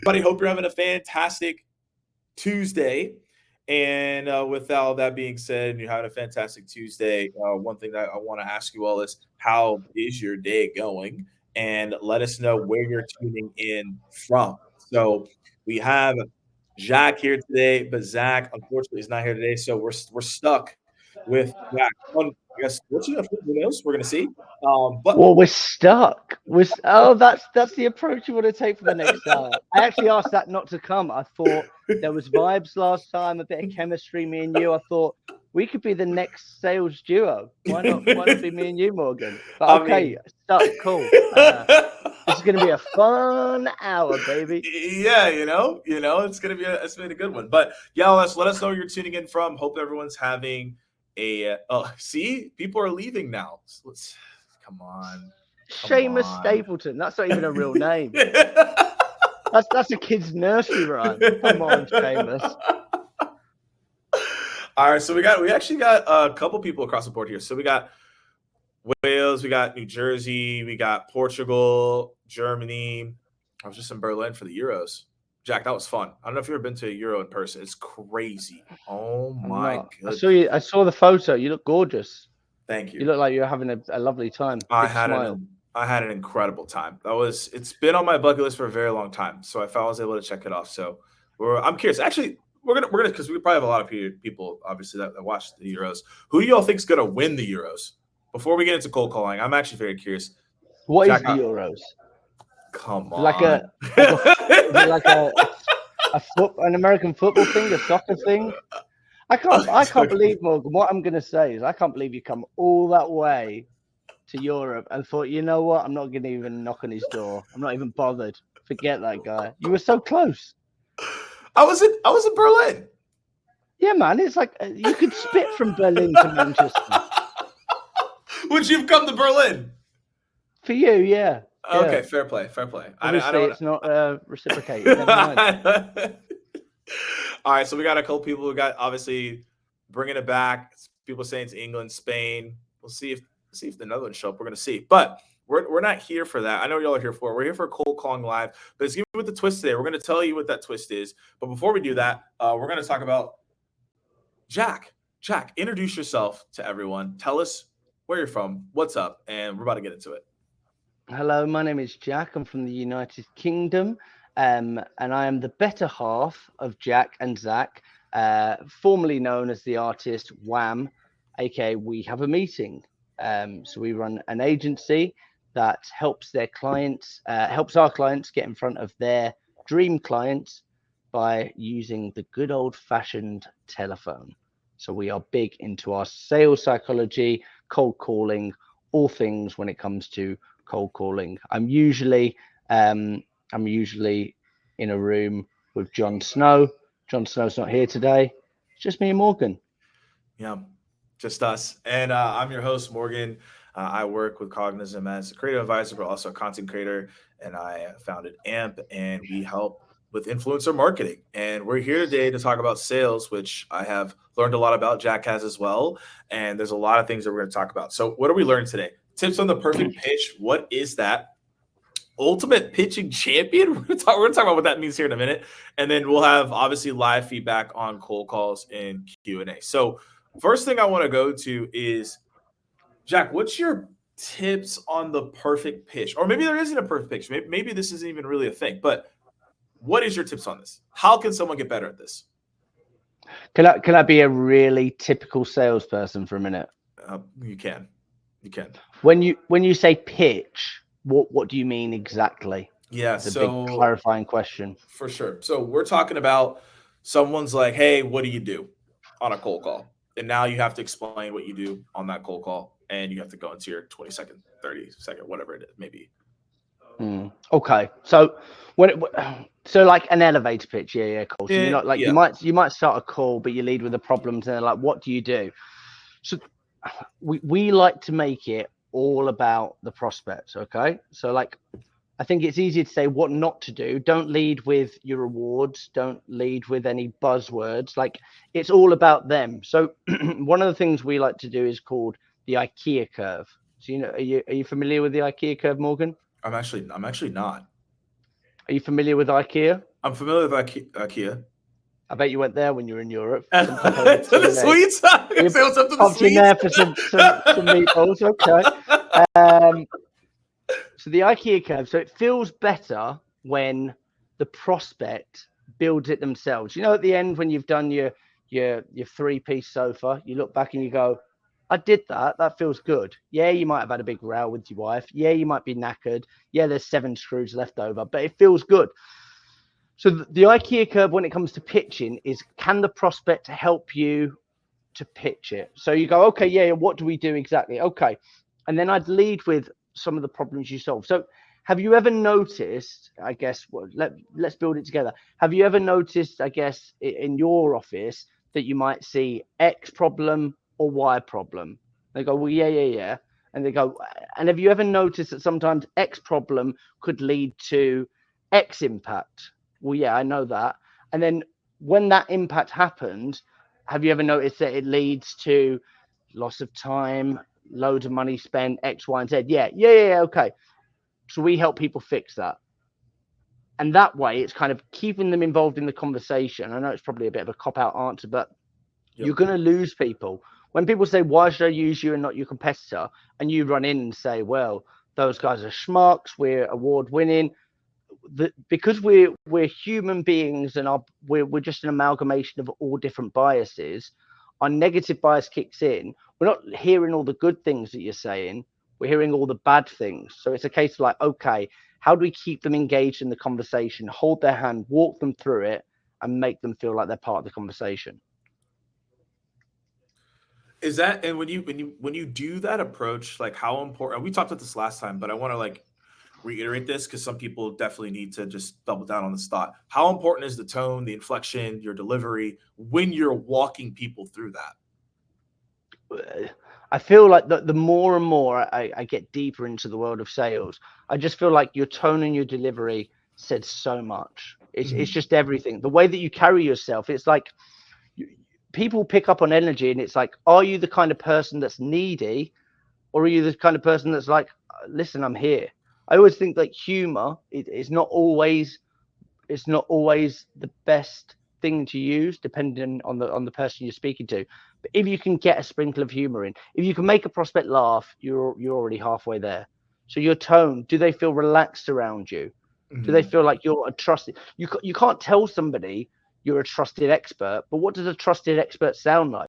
Buddy, hope you're having a fantastic Tuesday. And with all that being said, you're having a fantastic Tuesday. One thing that I want to ask you all is, how is your day going? And let us know where you're tuning in from. So we have Jack here today, but Zach unfortunately is not here today. So we're stuck with Jack. I guess who knows? We're gonna see. But Well, we're stuck. That's the approach you want to take for the next hour. I actually asked that not to come. I thought there was vibes last time, a bit of chemistry, me and you. I thought we could be the next sales duo. Why not? Why not be me and you, Morgan? But okay, stuck. Cool. This is gonna be a fun hour, baby. Yeah, it's gonna be a good one. But yeah, let us know where you're tuning in from. Hope everyone's having a. See, people are leaving now. So let's come on. Seamus Stapleton. That's not even a real name. That's a kid's nursery rhyme. Come on, Seamus. All right, so we actually got a couple people across the board here. So we got Wales, we got New Jersey, we got Portugal, Germany. I was just in Berlin for the Euros. Jack, that was fun. I don't know if you've ever been to a Euro in person. It's crazy. Oh my goodness. I saw the photo. You look gorgeous. Thank you. You look like you're having a lovely time. I had an incredible time. It's been on my bucket list for a very long time. So I felt I was able to check it off. So I'm curious. Actually, we're gonna because we probably have a lot of people obviously that watch the Euros. Who do y'all think is gonna win the Euros? Before we get into cold calling, I'm actually very curious. What is the Euros? Come on. Like an American football thing, a soccer thing? I can't believe, Morgan, what I'm going to say is I can't believe you come all that way to Europe and thought, you know what, I'm not going to even knock on his door. I'm not even bothered. Forget that guy. You were so close. I was in Berlin. Yeah, man. It's like you could spit from Berlin to Manchester. Would you have come to Berlin? For you, yeah. Okay, fair play. Obviously, it's not reciprocated. Never mind. All right, so we got a couple people who got obviously bringing it back. People saying it's England, Spain. We'll see if the Netherlands show up. We're gonna see, but we're not here for that. I know y'all are here for it. We're here for cold calling live, but it's with the twist today. We're gonna tell you what that twist is. But before we do that, we're gonna talk about Jack. Jack, introduce yourself to everyone. Tell us where you're from, what's up, and we're about to get into it. Hello, my name is Jack. I'm from the United Kingdom. And I am the better half of Jack and Zach, formerly known as the artist Wham, aka We Have a Meeting. So we run an agency that helps our clients get in front of their dream clients by using the good old-fashioned telephone. So we are big into our sales psychology, cold calling, all things when it comes to cold calling. I'm usually in a room with Jon Snow. Jon Snow's not here today. It's just me and Morgan. Yeah, just us. And I'm your host, Morgan. I work with Cognism as a creative advisor, but also a content creator. And I founded AMP, and we help with influencer marketing. And we're here today to talk about sales, which I have learned a lot about. Jack has as well. And there's a lot of things that we're going to talk about. So what do we learn today? Tips on the perfect pitch. What is that? Ultimate pitching champion. We're gonna talk about what that means here in a minute, and then we'll have obviously live feedback on cold calls and Q&A. So first thing I want to go to is, Jack, what's your tips on the perfect pitch? Or maybe there isn't a perfect pitch. Maybe this isn't even really a thing, but what is your tips on this? How can someone get better at this? Can I be a really typical salesperson for a minute? You can. When you say pitch, what do you mean exactly? Yeah, it's a big clarifying question. For sure. So we're talking about someone's like, hey, what do you do on a cold call? And now you have to explain what you do on that cold call, and you have to go into your 20-second, 30-second, whatever it may be. Okay. So like an elevator pitch, yeah, cool. So you're not like you might start a call, but you lead with the problems, and they're like, what do you do? So we like to make it all about the prospects. Okay. So like, I think it's easier to say what not to do. Don't lead with your rewards. Don't lead with any buzzwords. Like, it's all about them. So one of the things we like to do is called the IKEA curve. So, are you familiar with the IKEA curve, Morgan? I'm actually not. Are you familiar with IKEA? I'm familiar with IKEA. I bet you went there when you were in Europe. Some pop over To the today. sweets. You Say what's up to the popped in sweets. there for some meatballs. Okay. So the IKEA curve. So it feels better when the prospect builds it themselves. You know, at the end when you've done your 3-piece sofa, you look back and you go, I did that. That feels good. Yeah, you might have had a big row with your wife. Yeah, you might be knackered. Yeah, there's 7 screws left over, but it feels good. So the IKEA curve when it comes to pitching is, can the prospect help you to pitch it? So you go, okay, yeah, what do we do exactly? Okay. And then I'd lead with some of the problems you solve. So have you ever noticed, I guess, well, let's build it together. Have you ever noticed, I guess, in your office that you might see X problem or Y problem? They go, well, yeah. And they go, and have you ever noticed that sometimes X problem could lead to X impact? Well, yeah, I know that. And then when that impact happens, have you ever noticed that it leads to loss of time, loads of money spent, X, Y, and Z? Yeah. Okay. So we help people fix that. And that way, it's kind of keeping them involved in the conversation. I know it's probably a bit of a cop out answer, but you're going to lose people. When people say, why should I use you and not your competitor? And you run in and say, well, those guys are schmucks, we're award winning. Because we're human beings and we're just an amalgamation of all different biases, our negative bias kicks in. We're not hearing all the good things that you're saying, we're hearing all the bad things. So it's a case of like, okay, how do we keep them engaged in the conversation, hold their hand, walk them through it, and make them feel like they're part of the conversation? Is that, and when you do that approach, like how important, we talked about this last time, but I want to like reiterate this because some people definitely need to just double down on this thought. How important is the tone, the inflection, your delivery when you're walking people through that? I feel like the more and more I get deeper into the world of sales, I just feel like your tone and your delivery said so much. It's just everything. The way that you carry yourself, it's like people pick up on energy, and it's like, are you the kind of person that's needy, or are you the kind of person that's like, listen, I'm here? I always think that humor is not always the best thing to use, depending on the person you're speaking to. But if you can get a sprinkle of humor in, if you can make a prospect laugh, you're already halfway there. So your tone, do they feel relaxed around you? Do they feel like you're a trusted? You can't tell somebody you're a trusted expert, but what does a trusted expert sound like?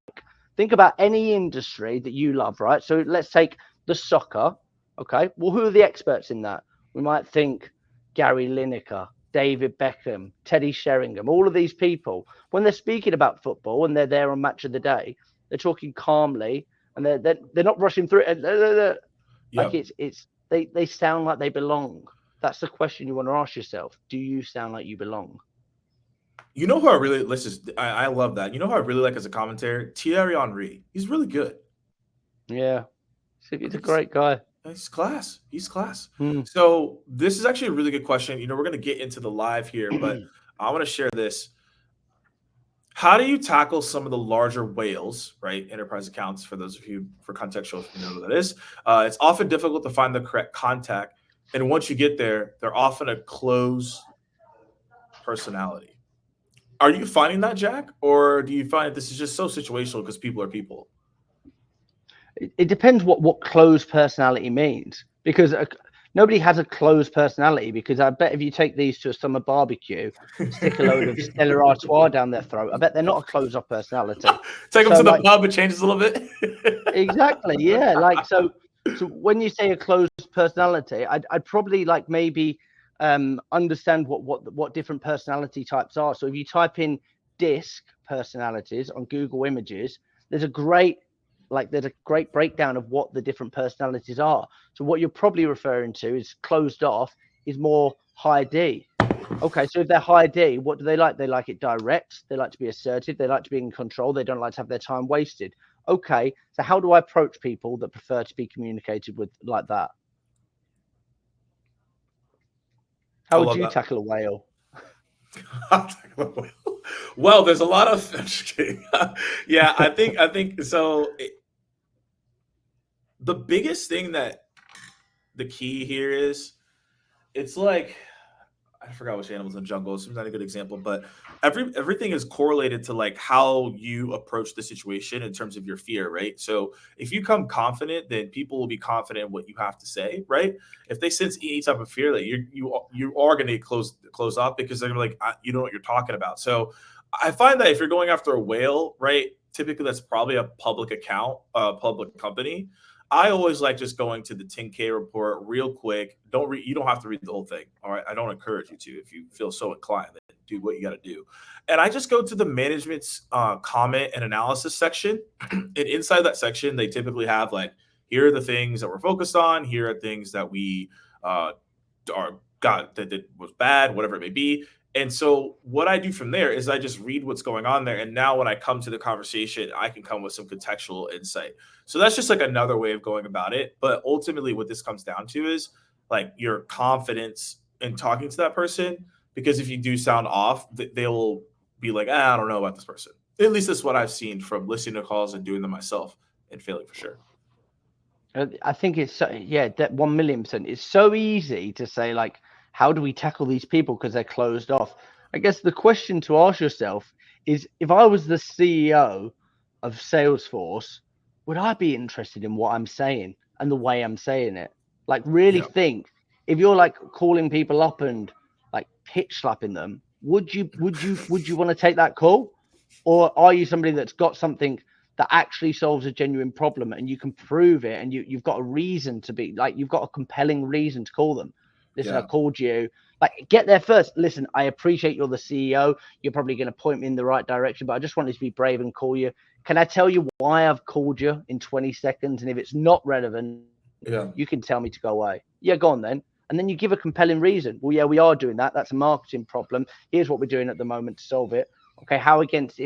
Think about any industry that you love, right? So let's take the soccer. Okay, well, who are the experts in that? We might think Gary Lineker, David Beckham, Teddy Sheringham, all of these people. When they're speaking about football and they're there on Match of the Day, they're talking calmly and they're not rushing through it. Like they sound like they belong. That's the question you want to ask yourself. Do you sound like you belong? You know who I really, I love that. You know who I really like as a commentator? Thierry Henry. He's really good. Yeah, he's a great guy. He's class. He's class. Hmm. So this is actually a really good question. You know, we're going to get into the live here, but I want to share this. How do you tackle some of the larger whales, right? Enterprise accounts, for those of you, for contextual, if you know what that is. It's often difficult to find the correct contact. And once you get there, they're often a closed personality. Are you finding that, Jack? Or do you find this is just so situational because people are people? It depends what closed personality means, because nobody has a closed personality. Because I bet if you take these to a summer barbecue, stick a load of Stella Artois down their throat, I bet they're not a closed off personality. Take them So to the like, pub, it changes a little bit. exactly, yeah. Like so when you say a closed personality, I'd probably like maybe understand what different personality types are. So if you type in disc personalities on Google Images, there's a great breakdown of what the different personalities are. So what you're probably referring to is closed off is more high D. Okay, so if they're high D, what do they like? They like it direct. They like to be assertive. They like to be in control. They don't like to have their time wasted. Okay, so how do I approach people that prefer to be communicated with like that? I How would love you that. tackle a whale? Well, there's a lot of yeah. I think so. The biggest thing that the key here is, it's like, I forgot which animals in the jungle. It's not a good example, but everything is correlated to like how you approach the situation in terms of your fear, right? So if you come confident, then people will be confident in what you have to say, right? If they sense any type of fear, that you are going to close off because they're gonna be like, you know what you're talking about. So I find that if you're going after a whale, right, typically that's probably a public account, a public company. I always like just going to the 10K report real quick. You don't have to read the whole thing. All right. I don't encourage you to. If you feel so inclined, then do what you got to do. And I just go to the management's comment and analysis section. And inside that section, they typically have like, here are the things that we're focused on. Here are things that we are got that was bad, whatever it may be. And so what I do from there is I just read what's going on there. And now when I come to the conversation, I can come with some contextual insight. So that's just like another way of going about it. But ultimately, what this comes down to is like your confidence in talking to that person. Because if you do sound off, they will be like, I don't know about this person. At least that's what I've seen from listening to calls and doing them myself and failing for sure. I think it's yeah, that 1,000,000%. It's so easy to say like, how do we tackle these people because they're closed off? I guess the question to ask yourself is, if I was the CEO of Salesforce, would I be interested in what I'm saying and the way I'm saying it? Like, really think, if you're like calling people up and like pitch slapping them, would you want to take that call? Or are you somebody that's got something that actually solves a genuine problem and you can prove it, and you've got a reason to be like, you've got a compelling reason to call them? Listen, I called you. Like, get there first. Listen, I appreciate you're the CEO. You're probably going to point me in the right direction, but I just wanted to be brave and call you. Can I tell you why I've called you in 20 seconds? And if it's not relevant, you can tell me to go away. Yeah, go on then. And then you give a compelling reason. Well, yeah, we are doing that. That's a marketing problem. Here's what we're doing at the moment to solve it. Okay, how against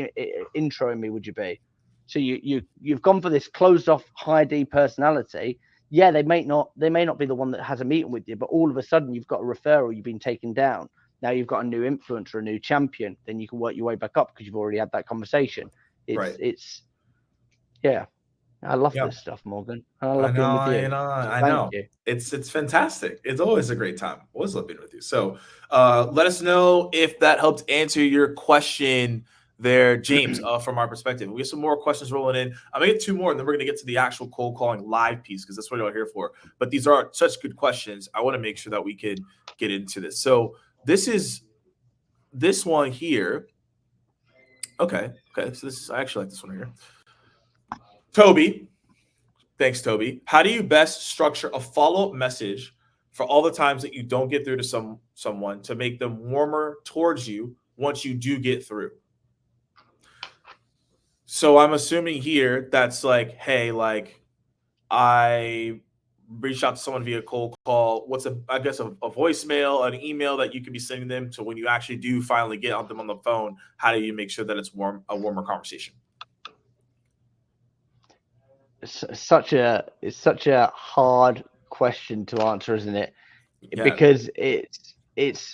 introing me would you be? So you've gone for this closed off high D personality. Yeah, they may not be the one that has a meeting with you, but all of a sudden you've got a referral, you've been taken down. Now you've got a new influencer, a new champion. Then you can work your way back up because you've already had that conversation. It's yeah. I love this stuff, Morgan. I love being with you. I Thank know. you. It's fantastic. It's always a great time. Always love being with you. So let us know if that helped answer your question there, James, from our perspective. We get some more questions rolling in. I'm gonna get two more, and then we're gonna get to the actual cold calling live piece because that's what you're here for. But these are such good questions. I want to make sure that we can get into this. So this one here. Okay. So I actually like this one here. Toby. Thanks, Toby. How do you best structure a follow-up message for all the times that you don't get through to someone to make them warmer towards you once you do get through? So I'm assuming here that's like, hey, like I reached out to someone via cold call. What's a voicemail, an email that you could be sending them to when you actually do finally get on them on the phone? How do you make sure that it's a warmer conversation? It's such a hard question to answer, isn't it? Yeah. Because it's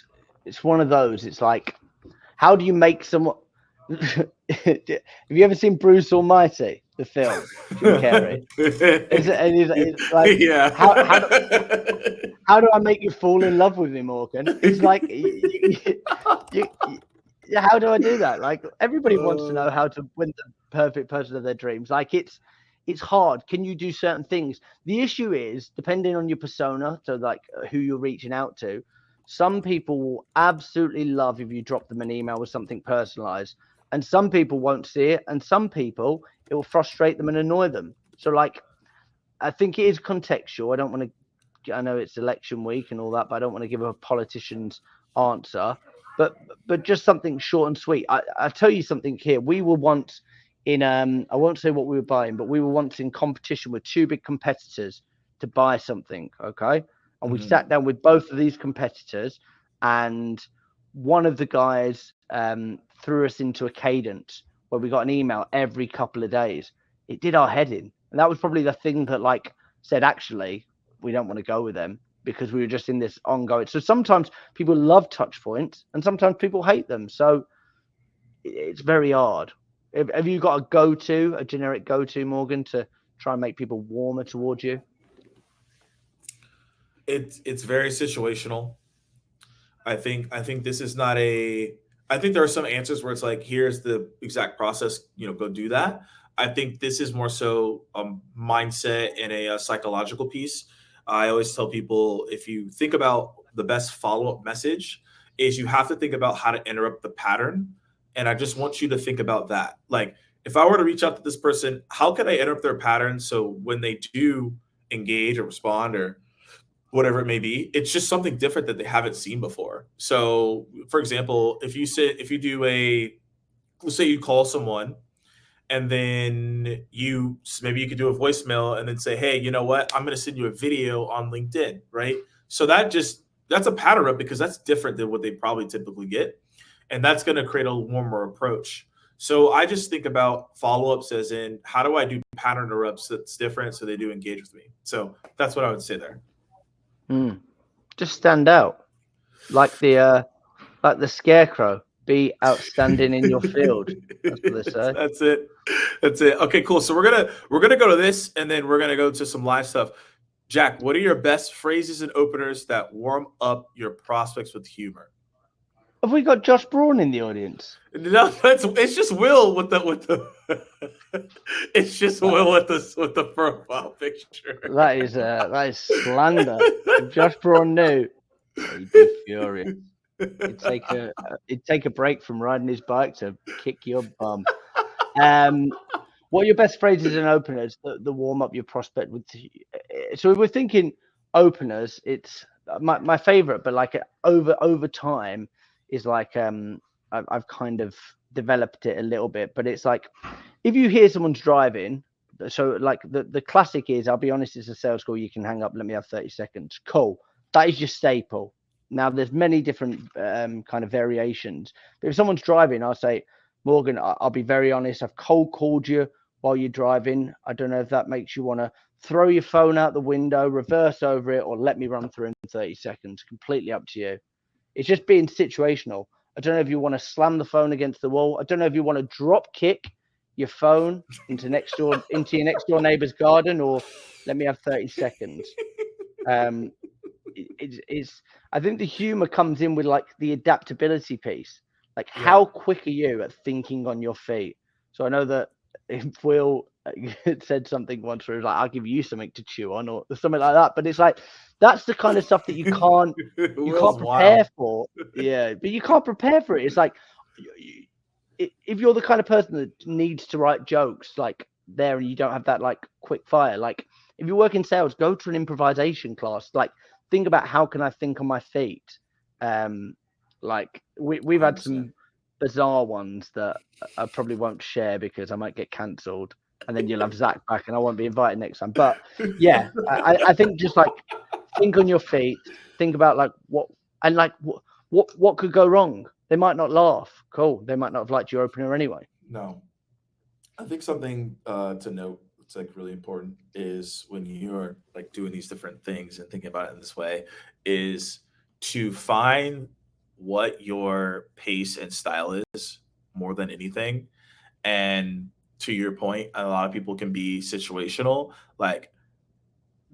one of those. It's like, how do you make someone? Have you ever seen Bruce Almighty, the film? Jim Carrey. It's like, yeah. How do I make you fall in love with me, Morgan? It's like, how do I do that? Like, everybody wants to know how to win the perfect person of their dreams. Like, it's hard. Can you do certain things? The issue is, depending on your persona, so like who you're reaching out to, some people will absolutely love if you drop them an email with something personalized, and some people won't see it, and some people, it will frustrate them and annoy them. So like, I think it is contextual. I know it's election week and all that, but I don't want to give a politician's answer, but just something short and sweet. I'll tell you something here. We were once in, I won't say what we were buying, but we were once in competition with two big competitors to buy something. Okay. And we sat down with both of these competitors, and one of the guys threw us into a cadence where we got an email every couple of days. It did our head in. And that was probably the thing that like said, actually, we don't want to go with them, because we were just in this ongoing. So sometimes people love touch points and sometimes people hate them. So it's very hard. Have you got a generic go-to, Morgan, to try and make people warmer towards you? It's very situational. I think this is not a. I think there are some answers where it's like, here's the exact process, go do that. I think this is more so a mindset and a psychological piece. I always tell people, if you think about the best follow up message, is you have to think about how to interrupt the pattern. And I just want you to think about that. Like, if I were to reach out to this person, how can I interrupt their pattern so when they do engage or respond or whatever it may be, it's just something different that they haven't seen before. So, for example, if you do let's say you call someone and then maybe you could do a voicemail and then say, hey, you know what? I'm going to send you a video on LinkedIn, right? So that's a pattern up because that's different than what they probably typically get. And that's going to create a warmer approach. So I just think about follow-ups as in, how do I do pattern interrupts that's different so they do engage with me? So that's what I would say there. Just stand out, like the scarecrow. Be outstanding in your field. That's what they say. That's it. That's it. Okay, cool. So we're gonna go to this, and then we're gonna go to some live stuff. Jack, what are your best phrases and openers that warm up your prospects with humor? Have we got Josh Braun in the audience? No, it's just Will with the it's just Will with the profile picture. That is slander. If Josh Braun knew, he'd be furious. He'd take a break from riding his bike to kick your bum. What are your best phrases and openers that warm up your prospect with? So if we're thinking openers, it's my favorite, but like over time is like I've kind of developed it a little bit, but it's like if you hear someone's driving, so like the classic is, I'll be honest, it's a sales call, you can hang up, let me have 30 seconds. Cool. That is your staple. Now there's many different kind of variations, but if someone's driving, I'll say, Morgan, I'll be very honest, I've cold called you while you're driving. I don't know if that makes you want to throw your phone out the window, reverse over it, or let me run through in 30 seconds. Completely up to you. It's just being situational. I don't know if you want to slam the phone against the wall. I don't know if you want to drop kick your phone into your next door neighbor's garden, or let me have 30 seconds. It's I think the humor comes in with like the adaptability piece. Like, how quick are you at thinking on your feet? So I know that if Will said something once where he was like, I'll give you something to chew on or something like that. But it's like, that's the kind of stuff that you can't prepare for. Yeah, but you can't prepare for it. It's like, if you're the kind of person that needs to write jokes like there and you don't have that like quick fire, like if you work in sales, go to an improvisation class. Like, think about, how can I think on my feet? Like we've had some bizarre ones that I probably won't share because I might get cancelled, and then you'll have Zach back and I won't be invited next time. But yeah, I think just like think on your feet, think about like what could go wrong. They might not laugh. Cool. They might not have liked your opener anyway. No, I think something to note that's like really important is when you're like doing these different things and thinking about it in this way is to find what your pace and style is more than anything. And to your point, a lot of people can be situational. Like,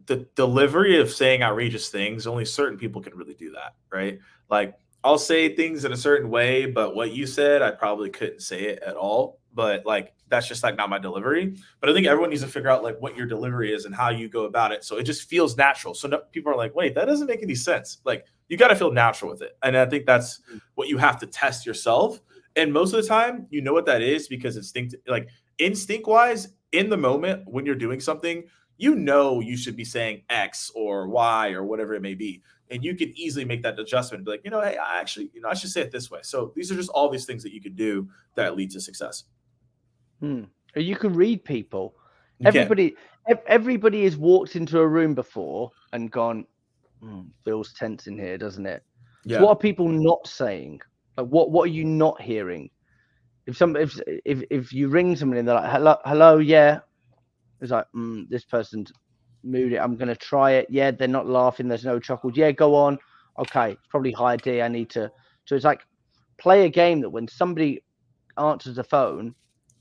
the delivery of saying outrageous things, only certain people can really do that, right? Like, I'll say things in a certain way, but what you said, I probably couldn't say it at all. But like, that's just like not my delivery. But I think everyone needs to figure out like what your delivery is and how you go about it, so it just feels natural. So people are like, wait, that doesn't make any sense. Like, you got to feel natural with it, and I think that's what you have to test yourself. And most of the time, you know what that is because instinct wise, in the moment when you're doing something, you should be saying X or Y or whatever it may be. And you can easily make that adjustment and be like, hey, I should say it this way. So these are just all these things that you could do that lead to success. You can read people. Everybody has walked into a room before and gone, feels tense in here, doesn't it? Yeah. So what are people not saying? Like, what are you not hearing? If you ring somebody and they're like, hello, yeah. It's like, this person's moody. I'm going to try it. Yeah, they're not laughing. There's no chuckles. Yeah, go on. Okay, it's probably high D. I need to. So it's like, play a game that when somebody answers the phone,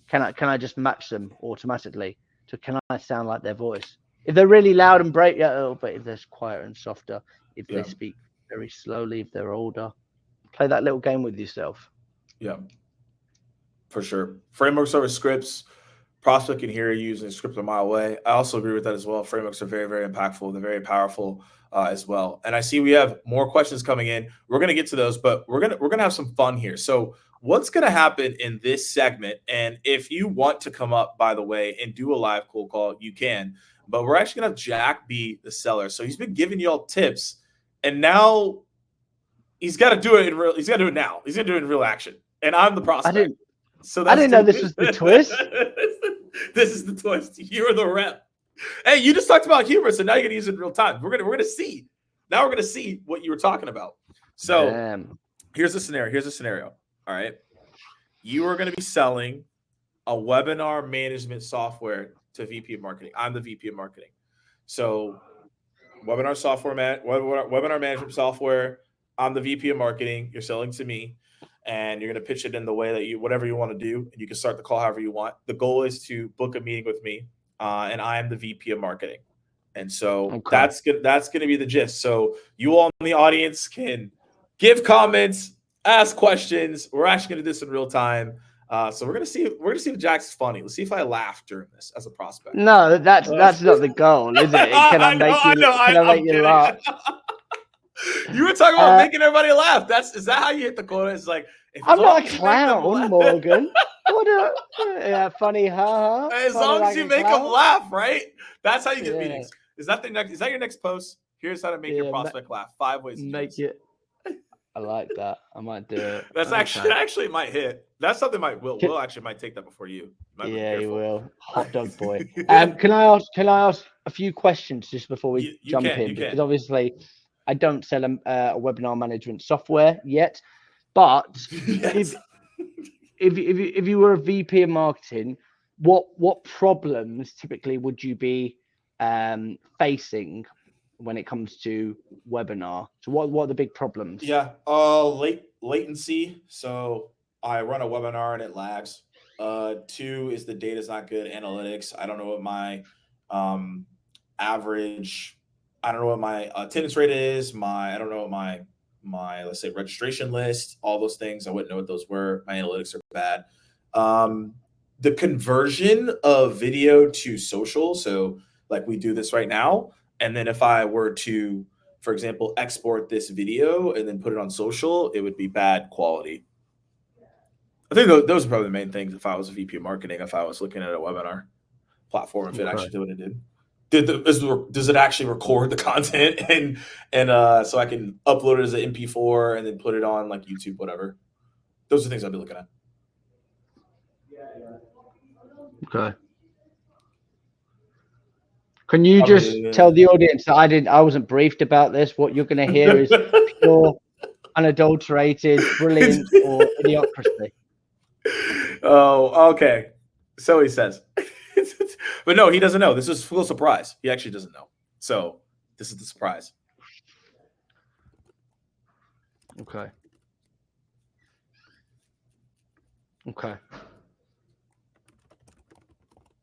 can I just match them automatically? So can I sound like their voice? If they're really loud and bright, yeah, but if they're quieter and softer, if they speak very slowly, if they're older, play that little game with yourself. Yeah, for sure. Frameworks over scripts. Prospect can hear you using a script a mile away. I also agree with that as well. Frameworks are very, very impactful. They're very powerful as well. And I see we have more questions coming in. We're gonna get to those, but we're gonna have some fun here. So what's gonna happen in this segment? And if you want to come up, by the way, and do a live cold call, you can. But we're actually gonna have Jack be the seller. So he's been giving y'all tips, and now he's got to do it in real. He's got to do it now. He's gonna do it in real action, and I'm the prospect. So I didn't know this was the twist. This is the twist. You're the rep. Hey, you just talked about humor, so now you're gonna use it in real time. We're gonna see. Now we're gonna see what you were talking about. So here's the scenario. All right, you are gonna be selling a webinar management software to VP of marketing. I'm the VP of marketing. So webinar management software. I'm the VP of marketing. You're selling to me, and you're going to pitch it in the way that whatever you want to do, and you can start the call however you want. The goal is to book a meeting with me, and I am the VP of marketing. And so that's going to be the gist. So you all in the audience can give comments, ask questions. We're actually going to do this in real time. So we're gonna see if Jack's funny. Let's see if I laugh during this as a prospect. No, that's not the goal, is it? Can I make you laugh? You were talking about making everybody laugh. Is that how you hit the quota? It's like I'm not a clown, Morgan. Funny, huh? As long as you make them laugh, right? That's how you get meetings. Is that your next post? Here's how to make your prospect laugh. 5 ways to make it. I like that. I might do it. That's actually might hit. That's something Will actually might take that before you. Yeah, he will. Hot dog boy. Can I ask a few questions just before we jump in? Because obviously I don't sell a webinar management software yet, but if you were a VP of marketing, what problems typically would you be facing when it comes to webinar? So what are the big problems? Yeah, latency. So I run a webinar and it lags. 2 is the data's not good. Analytics. I don't know what my average. I don't know what my attendance rate is. I don't know what my let's say registration list. All those things. I wouldn't know what those were. My analytics are bad. The conversion of video to social. So like we do this right now. And then if I were to, for example, export this video and then put it on social, it would be bad quality. I think those are probably the main things if I was a VP of marketing, if I was looking at a webinar platform, if it actually did what it did. Does it actually record the content and so I can upload it as an MP4 and then put it on like YouTube, whatever. Those are things I'd be looking at. Okay. Can you just tell the audience that I wasn't briefed about this? What you're going to hear is pure, unadulterated, brilliant, or idiocracy. Oh, okay. So he says. But no, he doesn't know. This is full surprise. He actually doesn't know. So this is the surprise. Okay.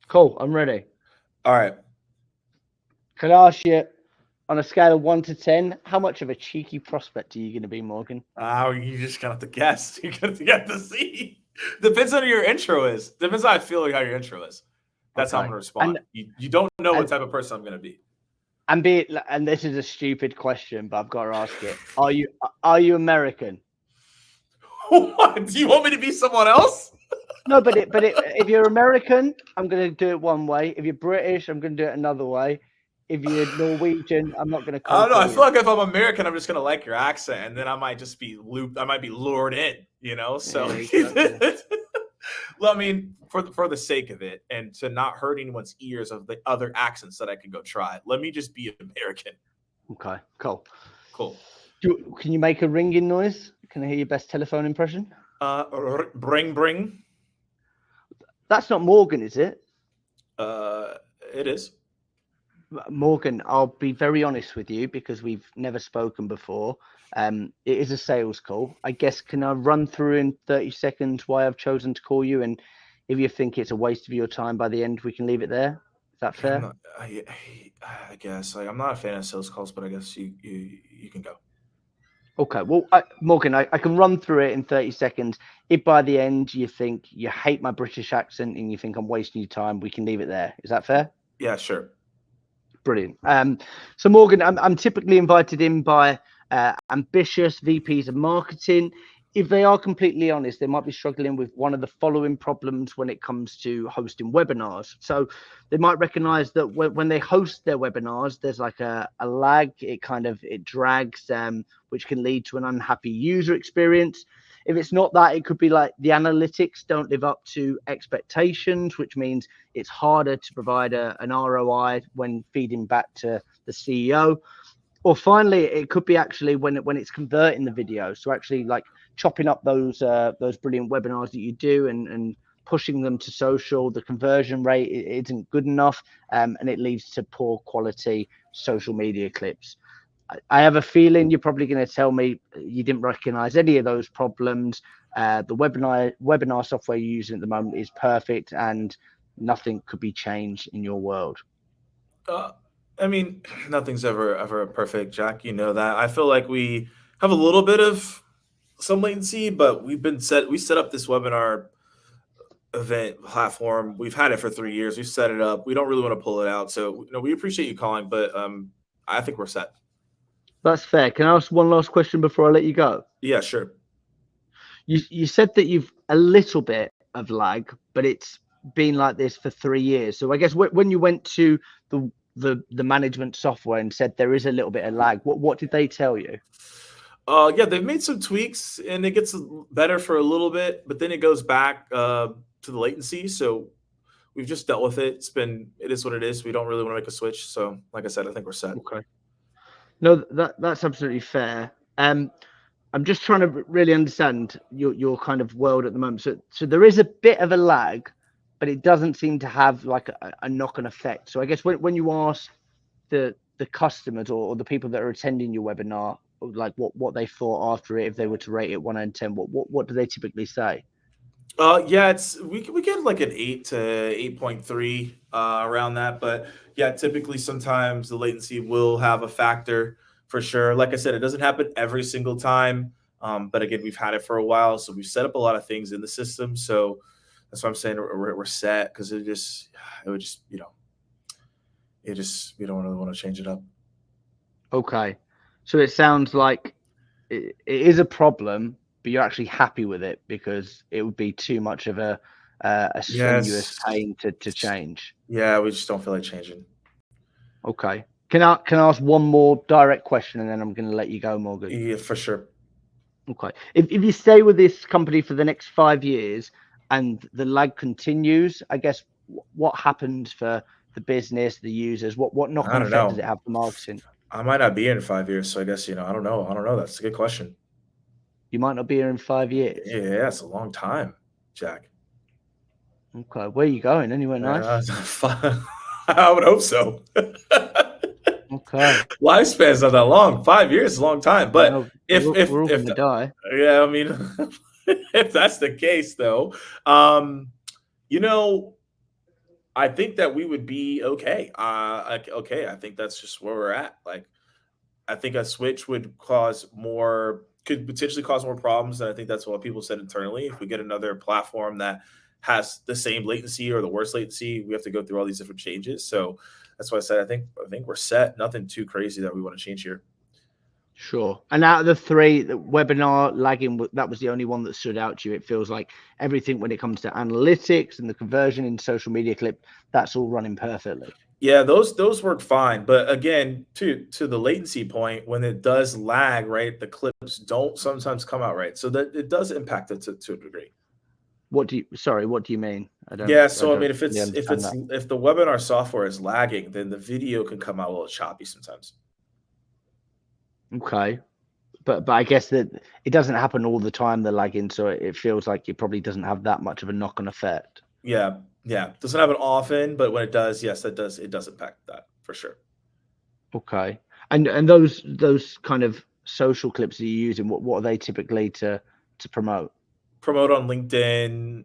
Cool. I'm ready. All right. Can I ask you, on a scale of 1 to 10, how much of a cheeky prospect are you going to be, Morgan? Oh, you just got to guess. You got to get to see. Depends on your intro is. Depends how I feel like how your intro is. That's how I'm going to respond. You don't know what type of person I'm going to be. And this is a stupid question, but I've got to ask it. Are you American? What? Do you want me to be someone else? No, but if you're American, I'm going to do it one way. If you're British, I'm going to do it another way. If you're Norwegian, I'm not going to. I don't know. I feel like if I'm American, I'm just going to like your accent, and then I might just be looped. I might be lured in, So, well, I mean, for the sake of it, and to not hurt anyone's ears of the other accents that I could go try, let me just be American. Okay, cool. Can you make a ringing noise? Can I hear your best telephone impression? Bring. That's not Morgan, is it? It is. Morgan, I'll be very honest with you because we've never spoken before. It is a sales call. I guess, can I run through in 30 seconds why I've chosen to call you? And if you think it's a waste of your time by the end, we can leave it there. Is that fair? I guess. I'm not a fan of sales calls, but I guess you can go. Okay, well, Morgan, I can run through it in 30 seconds. If by the end you think you hate my British accent and you think I'm wasting your time, we can leave it there. Is that fair? Yeah, sure. Brilliant. So Morgan, I'm typically invited in by ambitious VPs of marketing. If they are completely honest, they might be struggling with one of the following problems when it comes to hosting webinars. So they might recognize that when they host their webinars, there's like a lag. It drags, which can lead to an unhappy user experience. If it's not that, it could be like the analytics don't live up to expectations, which means it's harder to provide an ROI when feeding back to the CEO. Or finally, it could be actually when it's converting the video. So actually like chopping up those brilliant webinars that you do and pushing them to social, the conversion rate isn't good enough, and it leads to poor quality social media clips. I have a feeling you're probably going to tell me you didn't recognize any of those problems. The webinar software you're using at the moment is perfect and nothing could be changed in your world. Uh, I mean, nothing's ever perfect, Jack. You know that. I feel like we have a little bit of some latency, but we set up this webinar event platform. We've had it for 3 years. We've set it up. We don't really want to pull it out. So, we appreciate you calling, but I think we're set. That's fair. Can I ask one last question before I let you go? Yeah, sure. You said that you've a little bit of lag, but it's been like this for 3 years. So I guess when you went to the management software and said there is a little bit of lag, what did they tell you? Yeah, they've made some tweaks and it gets better for a little bit, but then it goes back to the latency. So we've just dealt with it. It is what it is. We don't really want to make a switch. So, like I said, I think we're set. Okay. No, that's absolutely fair. I'm just trying to really understand your kind of world at the moment. So there is a bit of a lag, but it doesn't seem to have like a knock-on effect. So I guess when you ask the customers or the people that are attending your webinar, like what they thought after it, if they were to rate it 1 out of 10, what do they typically say? Yeah, we get like an 8 to 8.3 around that, but yeah, typically sometimes the latency will have a factor for sure. Like I said, it doesn't happen every single time, but again, we've had it for a while, so we've set up a lot of things in the system. So that's why I'm saying we're set because it would just we don't really want to change it up. Okay, so it sounds like it is a problem, but you're actually happy with it because it would be too much of a strenuous Yes. pain to change. Yeah, we just don't feel like changing. Okay. Can I ask one more direct question and then I'm going to let you go, Morgan? Yeah, for sure. Okay. If you stay with this company for the next 5 years and the lag continues, I guess what happens for the business, the users? What I knock-on don't effect does know. it have for marketing? I might not be here in 5 years, so I guess I don't know. I don't know. That's a good question. You might not be here in 5 years. Yeah, it's a long time, Jack. Okay. Where are you going? Anywhere nice? I would hope so. Okay. Lifespan's not that long. 5 years is a long time. But No, if we're all if going to die. yeah, I mean, if that's the case, though, um, you know, I think that we would be okay. Okay, I think that's just where we're at. Like, I think a switch could potentially cause more problems, and I think that's what people said internally. If we get another platform that has the same latency or the worst latency, we have to go through all these different changes. So that's why I said I think we're set. Nothing too crazy that we want to change here. Sure. And out of the three, the webinar lagging, that was the only one that stood out to you. It feels like everything when it comes to analytics and the conversion in social media clip, that's all running perfectly. Yeah, those work fine, but again, to the latency point, when it does lag, right, the clips don't sometimes come out right, so that it does impact it to a degree. What do you mean? Yeah, I so I mean, don't really understand that. if the webinar software is lagging, then the video can come out a little choppy sometimes. Okay. But I guess that it doesn't happen all the time, the lagging, so it feels like it probably doesn't have that much of a knock-on effect. Yeah, yeah, doesn't happen often, but when it does, yes, it does impact that for sure. Okay. And those kind of social clips that you're using, what are they typically to promote? Promote on LinkedIn,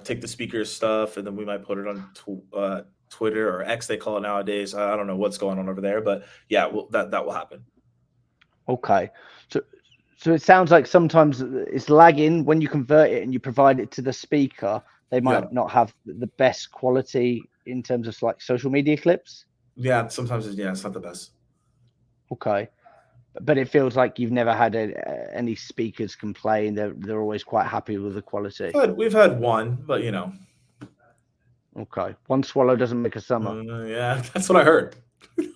take the speaker's stuff, and then we might put it on Twitter or X, they call it nowadays. I don't know what's going on over there, but yeah, that will happen. Okay. So so it sounds like sometimes it's lagging when you convert it and you provide it to the speaker. They Yeah. might not have the best quality in terms of like social media clips. Yeah. Sometimes it's not the best. Okay. But it feels like you've never had any speakers complain. They're always quite happy with the quality. We've had one, but Okay. One swallow doesn't make a summer. yeah, that's what I heard.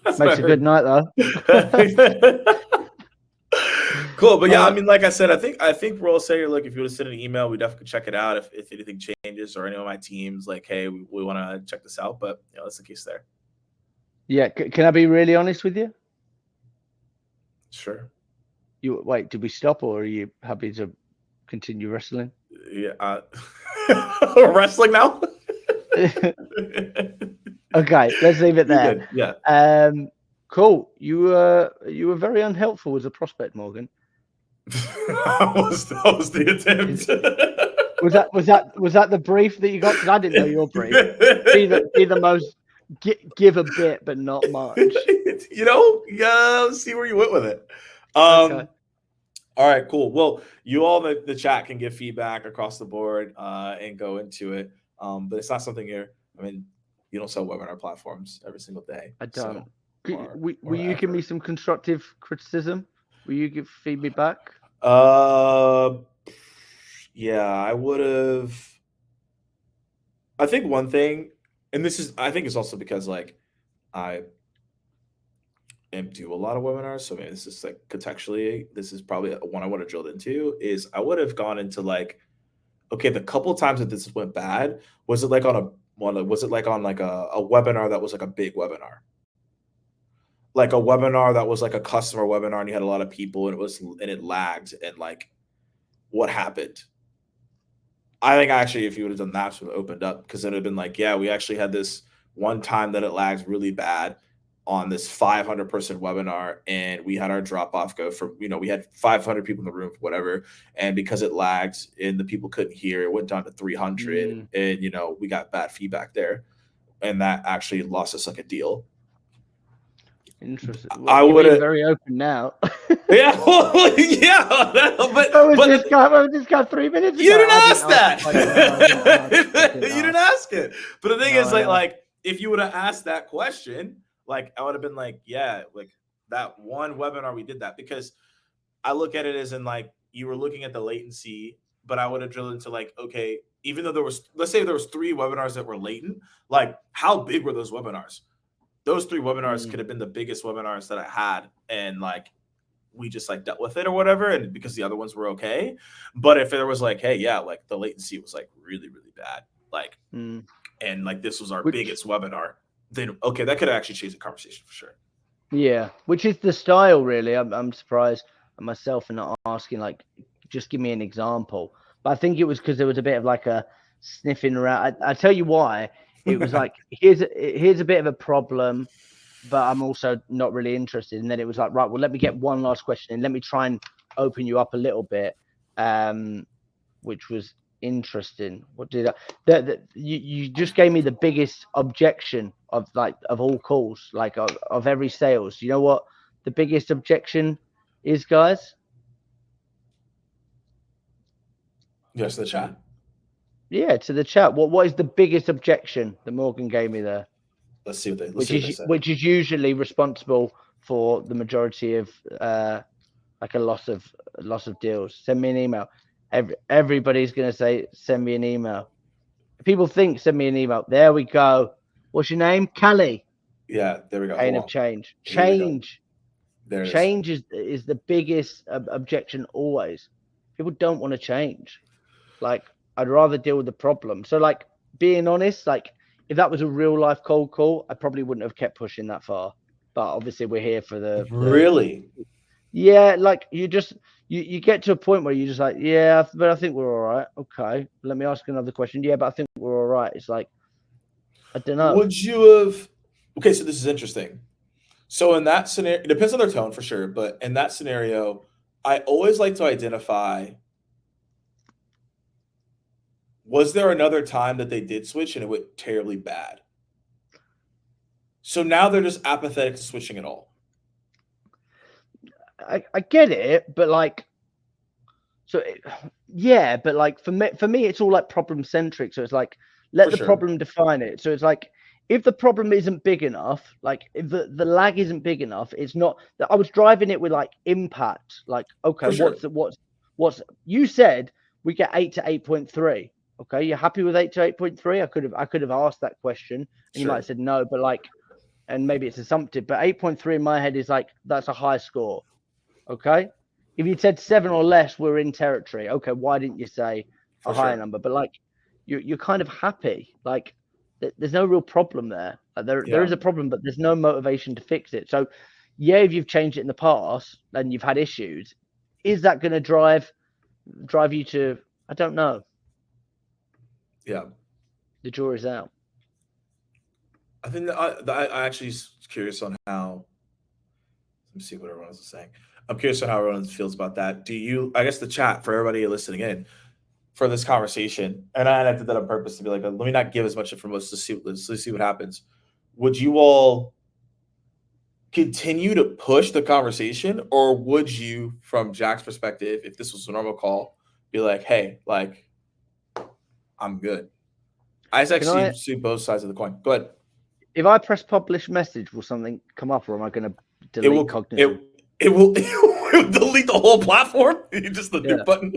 That's what I Makes a good heard. night though. Cool, but yeah, I Uh, mean, like I said, I think we're all saying, look, if you want to send an email, we definitely check it out. If anything changes or any of my teams like, hey, we want to check this out, but that's the case there. yeah. Can I be really honest with you? Sure. You wait. Did we stop, or are you happy to continue wrestling? Yeah. Wrestling now. Okay, let's leave it You're there. good. Yeah. Cool. You were very unhelpful as a prospect, Morgan. that was the attempt. Was that the brief that you got? Because I didn't know your brief. Be the most give a bit, but not much. Yeah. See where you went with it. Okay. All right, cool. Well, you all in the chat can give feedback across the board and go into it. But it's not something I mean, you don't sell webinar platforms every single day. I don't. So, Will you give me some constructive criticism? Will you feed me back? Yeah, I would have. I think one thing, and I think it's also because like I do a lot of webinars, so maybe this is like contextually, this is probably one I would have drilled into. Is I would have gone into like, okay, the couple times that this went bad, was it like on a webinar that was like a big webinar? Like a webinar that was like a customer webinar and you had a lot of people and it lagged and like what happened? I think actually if you would have done that, it would have opened up because it would have been like, yeah, we actually had this one time that it lags really bad on this 500-person webinar and we had our drop off go from, we had 500 people in the room, whatever. And because it lagged and the people couldn't hear, it went down to 300 and, we got bad feedback there. And that actually lost us like a deal. Interesting. I You're would being have very open now. Yeah, yeah, but Where was this guy 3 minutes ago? you didn't ask that. You didn't ask it. But the thing is, like, if you would have asked that question, like, I would have been like, yeah, like that one webinar we did that because I look at it as in like you were looking at the latency, but I would have drilled into like, okay, even though let's say there was 3 webinars that were latent, like how big were those webinars? Those 3 webinars could have been the biggest webinars that I had, and like we just like dealt with it or whatever, and because the other ones were okay. But if there was like, hey, yeah, like the latency was like really, really bad, like, and like this was our biggest webinar, then okay, that could have actually changed the conversation for sure. Yeah, which is the style, really. I'm surprised at myself and not asking, like, just give me an example. But I think it was because there was a bit of like a sniffing around. I tell you why. It was like, here's a bit of a problem, but I'm also not really interested. And then it was like, right, well, let me get one last question and let me try and open you up a little bit, which was interesting. What did you just gave me the biggest objection of all calls, like of every sales. You know what the biggest objection is, guys? Yes, the chat. Yeah, to the chat. What is the biggest objection that Morgan gave me there? Let's see what they say. Which is usually responsible for the majority of like a loss of deals. Send me an email. Everybody's gonna say send me an email. People think send me an email. There we go. What's your name? Callie. Yeah, there we go. Pain of change. Change. There it change is the biggest objection always. People don't want to change. Like, I'd rather deal with the problem. So, like, being honest, like, if that was a real life cold call, I probably wouldn't have kept pushing that far. But obviously, we're here for the really. Yeah, like you get to a point where you're just like, yeah, but I think we're all right. Okay, let me ask another question. Yeah, but I think we're all right. It's like, I don't know. Would you have? Okay, so this is interesting. So in that scenario, it depends on their tone for sure. But in that scenario, I always like to identify, was there another time that they did switch and it went terribly bad? So now they're just apathetic to switching at all. I get it, but like, so yeah, but like for me, it's all like problem centric. So it's like let For the sure. problem define it. So it's like if the problem isn't big enough, like if the lag isn't big enough, it's not. I was driving it with like impact. Like okay, For sure. what's you said we get 8 to 8.3. Okay, you're happy with 8 to 8.3? I could have asked that question and you might have Sure. said no, but like, and maybe it's assumptive, but 8.3 in my head is like that's a high score. Okay. If you'd said 7 or less, we're in territory. Okay, why didn't you say a For higher sure. number? But like you're kind of happy. Like there's no real problem there. Like, there Yeah. is a problem, but there's no motivation to fix it. So yeah, if you've changed it in the past and you've had issues, is that going to drive you to? I don't know. Yeah. The jury's out. I think that I actually curious on how. Let me see what everyone else is saying. I'm curious on how everyone feels about that. Do you? I guess the chat for everybody listening in for this conversation, and I did that on purpose to be like, let me not give as much information. Let's see what happens. Would you all continue to push the conversation, or would you, from Jack's perspective, if this was a normal call, be like, hey, like, I'm good? I just Can actually I? see both sides of the coin. Go ahead. If I press publish message, will something come up, or am I going to It delete will. Cognism? It will, it will delete the whole platform. Just the Yeah. nuke button.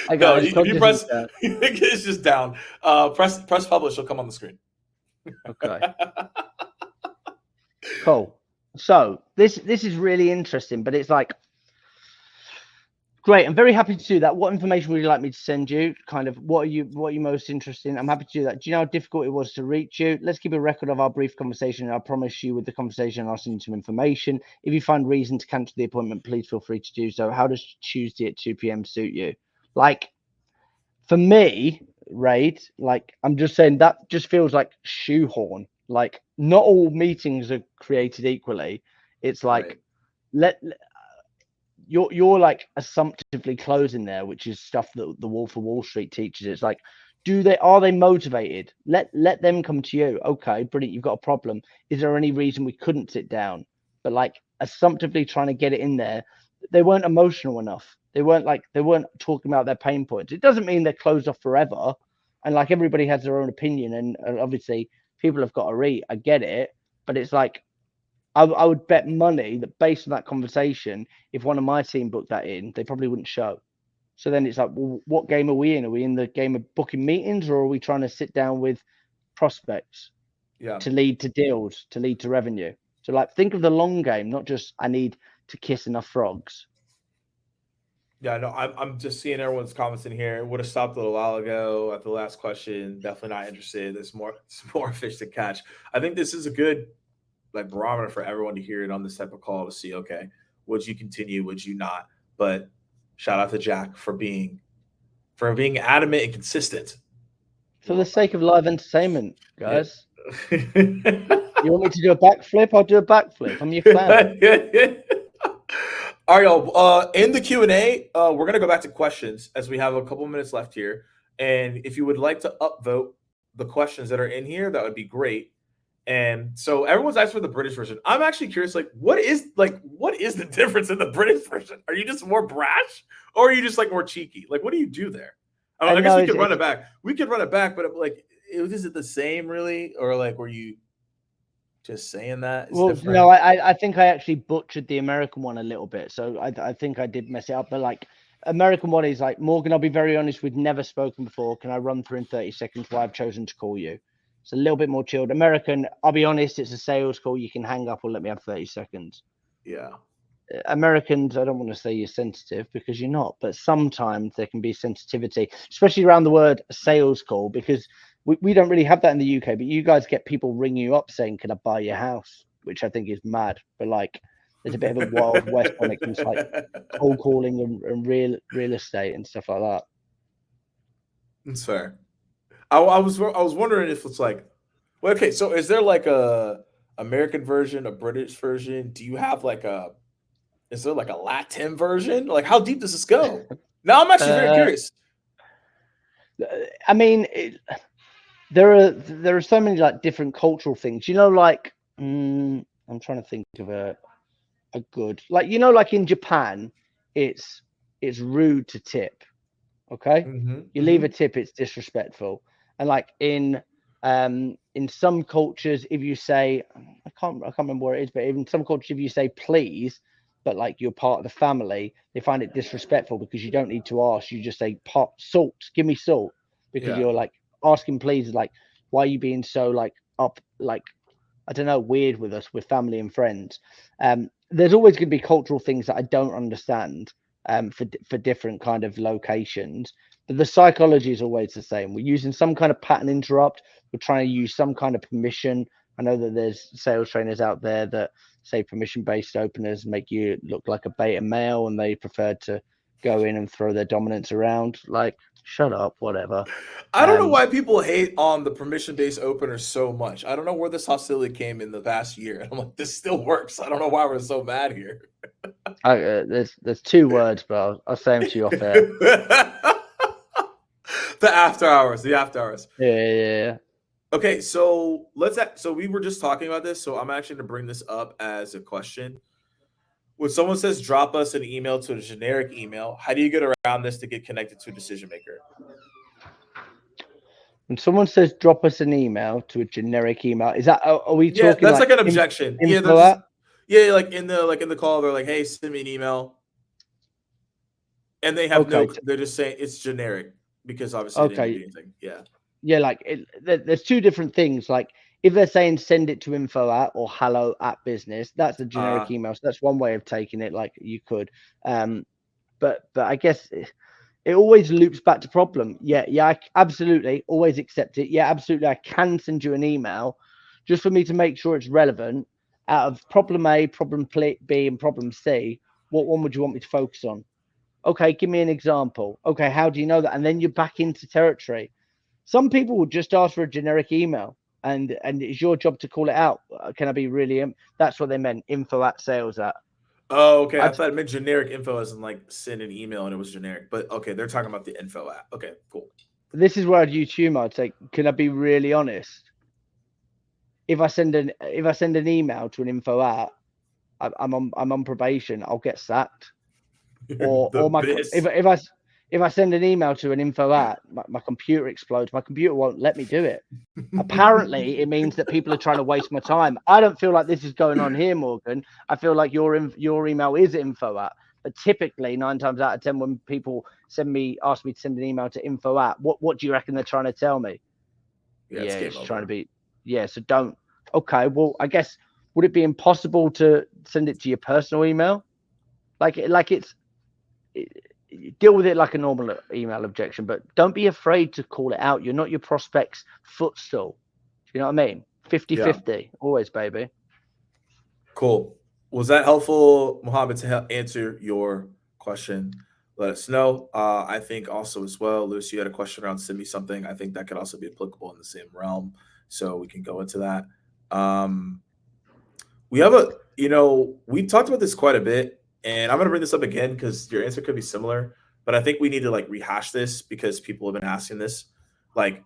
Hey No, guys, if you Cognism's press, down. it's just down. Press publish. It'll come on the screen. Okay. Cool. So this is really interesting, but it's like great. I'm very happy to do that. What information would you like me to send you? Kind of what are you most interested in? I'm happy to do that. Do you know how difficult it was to reach you? Let's keep a record of our brief conversation. I promise you with the conversation I'll send you some information. If you find reason to cancel the appointment, please feel free to do so. How does Tuesday at 2 p.m. suit you? Like for me, Raid, like I'm just saying that just feels like shoehorn. Like not all meetings are created equally. It's like Right. let you're like assumptively closing there, which is stuff that the Wolf of Wall Street teaches. It's like, are they motivated? Let them come to you. Okay, brilliant. You've got a problem. Is there any reason we couldn't sit down? But like assumptively trying to get it in there, they weren't emotional enough. They weren't talking about their pain points. It doesn't mean they're closed off forever. And like everybody has their own opinion, and obviously people have got to read. I get it, but it's like I would bet money that based on that conversation, if one of my team booked that in, they probably wouldn't show. So then it's like, well, what game are we in? Are we in the game of booking meetings, or are we trying to sit down with prospects Yeah. to lead to deals, to lead to revenue? So like, think of the long game, not just I need to kiss enough frogs. Yeah, no, I'm just seeing everyone's comments in here. Would have stopped a little while ago at the last question. Definitely not interested. There's more fish to catch. I think this is a good like barometer for everyone to hear it on this type of call to see, okay, would you continue? Would you not? But shout out to Jack for being adamant and consistent. We For the love that. sake of live entertainment, Yeah. guys. You want me to do a backflip? I'll do a backflip. I'm your fan. All right, y'all. In the Q&A, we're gonna go back to questions as we have a couple minutes left here. And if you would like to upvote the questions that are in here, that would be great. And so everyone's asked for the British version. I'm actually curious, what is the difference in the British version? Are you just more brash, or are you just like more cheeky? Like, what do you do there? I guess No, we could run it back. We could run it back, but like, is it the same really, or like, were you just saying that it's well, no, different? I think I actually butchered the American one a little bit. So I think I did mess it up. But like American one is like, Morgan, I'll be very honest, we've never spoken before. Can I run through in 30 seconds why I've chosen to call you? It's a little bit more chilled. American, I'll be honest, it's a sales call. You can hang up or let me have 30 seconds. Yeah. Americans, I don't want to say you're sensitive because you're not, but sometimes there can be sensitivity, especially around the word sales call, because we don't really have that in the UK, but you guys get people ringing you up saying, can I buy your house? Which I think is mad. But like, there's a bit of a wild west when it comes to like cold calling and real estate and stuff like that. It's fair. I was wondering if it's like, well, okay, so is there like a American version, a British version? Do you have like is there like a Latin version? Like, how deep does this go? Now I'm actually very curious. I mean, there are so many like different cultural things. You know, like I'm trying to think of a are good. Like, you know, like in Japan, it's rude to tip. Okay, you leave a tip, it's disrespectful. And like in some cultures, if you say, I can't remember where it is, but in some cultures, if you say please, but like you're part of the family, they find it disrespectful because you don't need to ask. You just say pot salt, give me salt, because Yeah. you're like asking please is like, why are you being so like up, like, I don't know, weird with us, with family and friends. There's always going to be cultural things that I don't understand, for different kind of locations, but the psychology is always the same. We're using some kind of pattern interrupt. We're trying to use some kind of permission. I know that there's sales trainers out there that say permission-based openers make you look like a beta male, and they prefer to go in and throw their dominance around. Like, shut up, whatever. I don't know why people hate on the permission-based opener so much. I don't know where this hostility came in the past year. I'm like, this still works. I don't know why we're so mad here. There's two words, but I'll say them to you off air. The after hours. Yeah. Okay, so so we were just talking about this, so I'm actually going to bring this up as a question. When someone says drop us an email to a generic email, how do you get around this to get connected to a decision maker? When someone says drop us an email to a generic email, is that, are we talking? That's like an objection. Yeah, they're just, like in the call, they're like, hey, send me an email, and they have they're just saying it's generic because obviously they didn't do anything. Yeah, like there's two different things. Like if they're saying send it to info@ or hello@business, that's a generic email. So that's one way of taking it. Like you could, but I guess it always loops back to problem. Yeah, I absolutely always accept it. Yeah, absolutely, I can send you an email, just for me to make sure it's relevant. Out of problem A, problem B, and problem C, what one would you want me to focus on? Okay, give me an example. Okay, how do you know that? And then you're back into territory. Some people will just ask for a generic email, and it's your job to call it out. Can I be really? That's what they meant. info@sales@. Oh, okay. I thought it meant generic info as in like send an email and it was generic. But okay, they're talking about the info app. Okay, cool. This is where I'd use humor. I'd say, can I be really honest? If I send an email to an info@, I'm on probation. I'll get sacked. Or if I send an email to an info@, my computer explodes. My computer won't let me do it. Apparently, it means that people are trying to waste my time. I don't feel like this is going on here, Morgan. I feel like your email is info@. But typically, 9 times out of 10, when people ask me to send an email to info@, what do you reckon they're trying to tell me? Yeah, it's trying to be. Yeah, so don't. Okay, well, I guess, would it be impossible to send it to your personal email? Deal with it like a normal email objection, but don't be afraid to call it out. You're not your prospect's footstool. You know what I mean? 50-50, always, baby. Cool. Was that helpful, Mohammed, to answer your question? Let us know. I think also as well, Lewis, you had a question around send me something. I think that could also be applicable in the same realm, so we can go into that. We have we talked about this quite a bit, and I'm going to bring this up again because your answer could be similar, but I think we need to like rehash this because people have been asking this. Like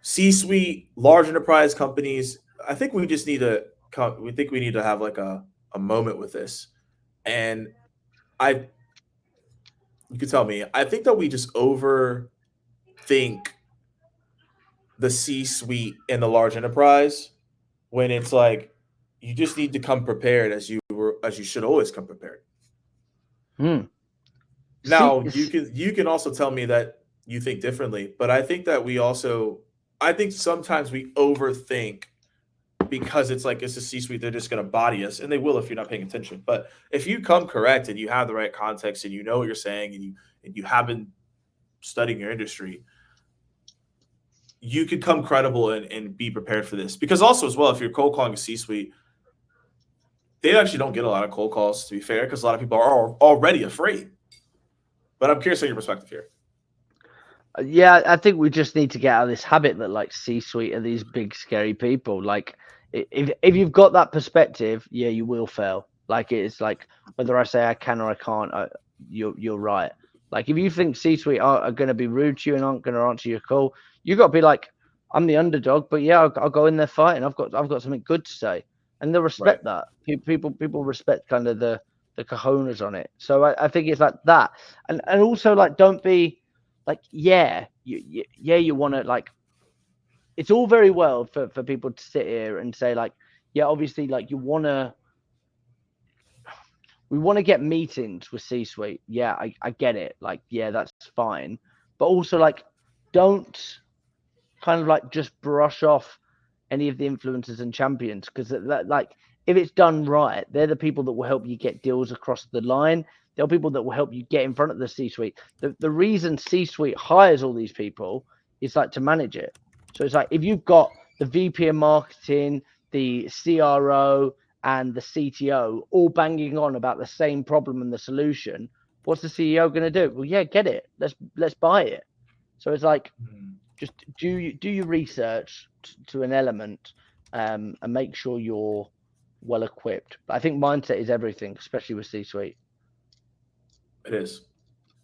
C-suite, large enterprise companies, I think we just need to have like a moment with this. And you could tell me, I think that we just overthink the C-suite in the large enterprise when it's like you just need to come prepared as you should always come prepared. Now you can also tell me that you think differently, but I think that I think sometimes we overthink because it's like it's a C-suite, they're just going to body us, and they will if you're not paying attention. But if you come correct and you have the right context and you know what you're saying and you have been studying your industry, you could come credible and be prepared for this. Because also as well, if you're cold calling a C-suite, they actually don't get a lot of cold calls, to be fair, because a lot of people are already afraid. But I'm curious on your perspective here. Yeah, I think we just need to get out of this habit that like C-suite are these big scary people. Like if you've got that perspective, yeah, you will fail. Like it's like whether I say I can or I can't, you're right. Like if you think C-suite are going to be rude to you and aren't going to answer your call, you got to be like, I'm the underdog, but yeah, I'll go in there fighting. I've got something good to say. and they'll respect that. People respect kind of the cojones on it. So I think it's like that, and also like don't be like you want to like. It's all very well for people to sit here and say like, yeah, obviously like we want to get meetings with C-suite. Yeah, I get it. Like, yeah, that's fine. But also like, don't kind of like just brush off any of the influencers and champions, because that like if it's done right, they're the people that will help you get deals across the line. They're people that will help you get in front of the C-suite. The reason C-suite hires all these people is like to manage it. So it's like if you've got the VP of marketing, the CRO, and the CTO all banging on about the same problem and the solution, what's the CEO going to do? Well, yeah, get it. Let's buy it. So it's like just do your research to an element, and make sure you're well equipped. But I think mindset is everything, especially with C-suite. It is.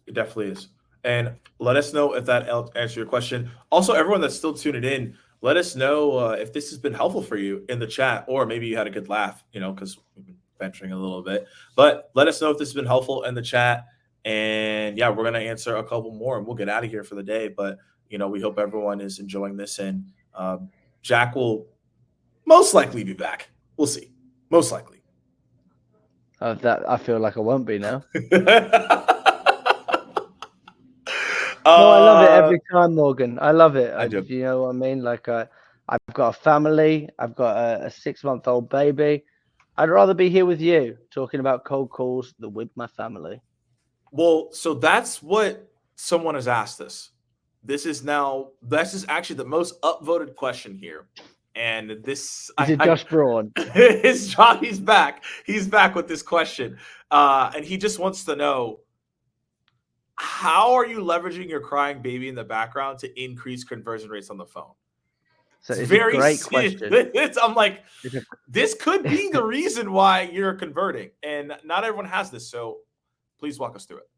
It definitely is. And let us know if that answers your question. Also, everyone that's still tuning in, let us know if this has been helpful for you in the chat, or maybe you had a good laugh, because we've been venturing a little bit. But let us know if this has been helpful in the chat. And yeah, we're going to answer a couple more and we'll get out of here for the day. But, we hope everyone is enjoying this. And Jack will most likely be back. We'll see. Most likely. That I feel like I won't be now. No, I love it every time, Morgan. I love it. do. You know what I mean? Like I've got a family. I've got a 6-month-old baby. I'd rather be here with you talking about cold calls than with my family. Well, so that's what someone has asked us. This is actually the most upvoted question here. And this is it Josh Braun? It's John. He's back. He's back with this question. And he just wants to know, how are you leveraging your crying baby in the background to increase conversion rates on the phone? So it's a great question. I'm like, this could be the reason why you're converting. And not everyone has this. So please walk us through it.